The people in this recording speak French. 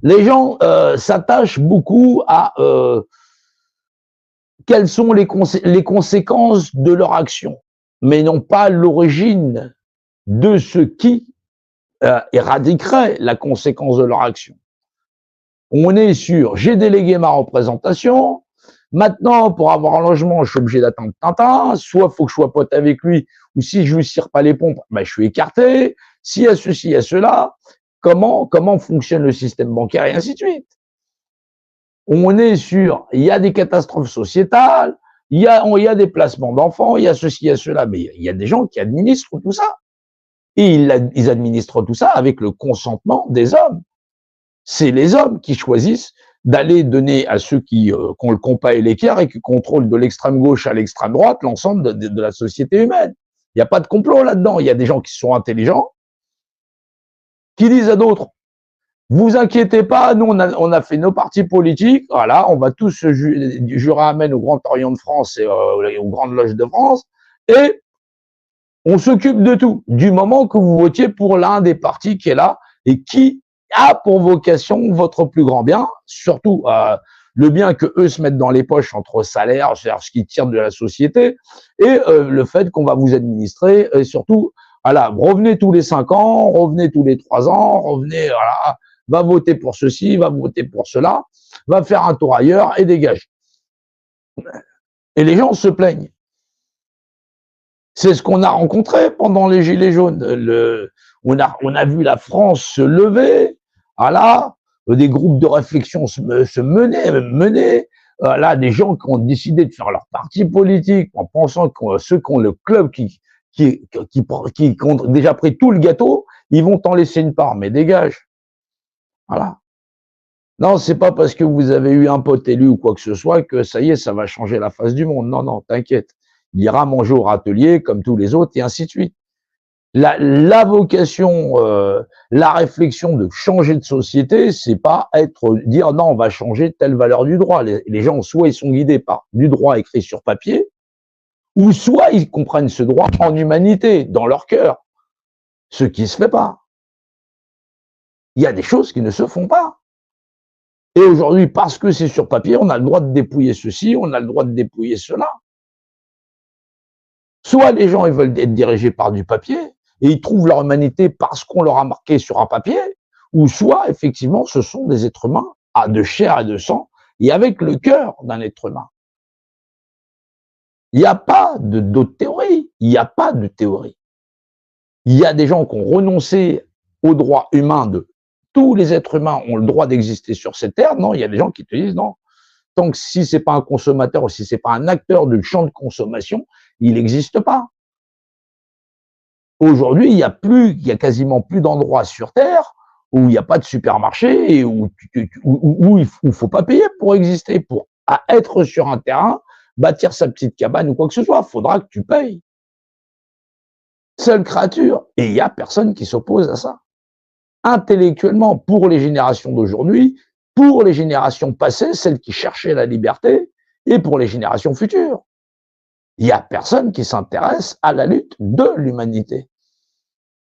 Les gens s'attachent beaucoup à quelles sont les conséquences de leur action, mais non pas l'origine de ce qui éradiquerait la conséquence de leur action. On est sur j'ai délégué ma représentation, maintenant pour avoir un logement je suis obligé d'attendre Tintin, soit il faut que je sois pote avec lui, ou si je lui tire pas les pompes, ben, je suis écarté, s'il y a ceci, il y a cela, comment fonctionne le système bancaire et ainsi de suite. On est sur, il y a des catastrophes sociétales, il y a des placements d'enfants, il y a ceci, il y a cela, mais il y a des gens qui administrent tout ça. Et ils administrent tout ça avec le consentement des hommes. C'est les hommes qui choisissent d'aller donner à ceux qui ont le compas et l'équerre et qui contrôlent de l'extrême gauche à l'extrême droite l'ensemble de la société humaine. Il n'y a pas de complot là-dedans. Il y a des gens qui sont intelligents, qui disent à d'autres, vous inquiétez pas, nous on a fait nos partis politiques, voilà, on va tous se jurer amène au Grand Orient de France et aux Grandes Loges de France, et on s'occupe de tout, du moment que vous votiez pour l'un des partis qui est là et qui a pour vocation votre plus grand bien, surtout le bien que eux se mettent dans les poches entre salaire, c'est-à-dire ce qu'ils tirent de la société, et le fait qu'on va vous administrer, et surtout, voilà, revenez tous les 5 ans, revenez tous les 3 ans, revenez, voilà, va voter pour ceci, va voter pour cela, va faire un tour ailleurs et dégage. Et les gens se plaignent. C'est ce qu'on a rencontré pendant les Gilets jaunes. On a vu la France se lever, voilà, des groupes de réflexion se mener, là, des gens qui ont décidé de faire leur parti politique en pensant que ceux qui ont le club qui ont déjà pris tout le gâteau, ils vont t'en laisser une part, mais dégage. Voilà. Non, c'est pas parce que vous avez eu un pote élu ou quoi que ce soit que ça y est, ça va changer la face du monde. Non, non, t'inquiète. Il ira manger au râtelier comme tous les autres et ainsi de suite. La vocation, la réflexion de changer de société, c'est pas dire non, on va changer telle valeur du droit. Les gens, soit ils sont guidés par du droit écrit sur papier, ou soit ils comprennent ce droit en humanité, dans leur cœur. Ce qui se fait pas. Il y a des choses qui ne se font pas. Et aujourd'hui, parce que c'est sur papier, on a le droit de dépouiller ceci, on a le droit de dépouiller cela. Soit les gens ils veulent être dirigés par du papier et ils trouvent leur humanité parce qu'on leur a marqué sur un papier, ou soit effectivement ce sont des êtres humains de chair et de sang et avec le cœur d'un être humain. Il n'y a pas d'autre théorie, il n'y a pas de théorie. Il y a des gens qui ont renoncé aux droits humains de tous les êtres humains ont le droit d'exister sur cette terre. Non, il y a des gens qui te disent non. Tant que si c'est pas un consommateur ou si c'est pas un acteur du champ de consommation, il n'existe pas. Aujourd'hui, il y a quasiment plus d'endroits sur Terre où il n'y a pas de supermarché et où il faut pas payer pour exister, pour être sur un terrain, bâtir sa petite cabane ou quoi que ce soit. Il faudra que tu payes. Seule créature. Et il n'y a personne qui s'oppose à ça. Intellectuellement, pour les générations d'aujourd'hui, pour les générations passées, celles qui cherchaient la liberté, et pour les générations futures. Il n'y a personne qui s'intéresse à la lutte de l'humanité.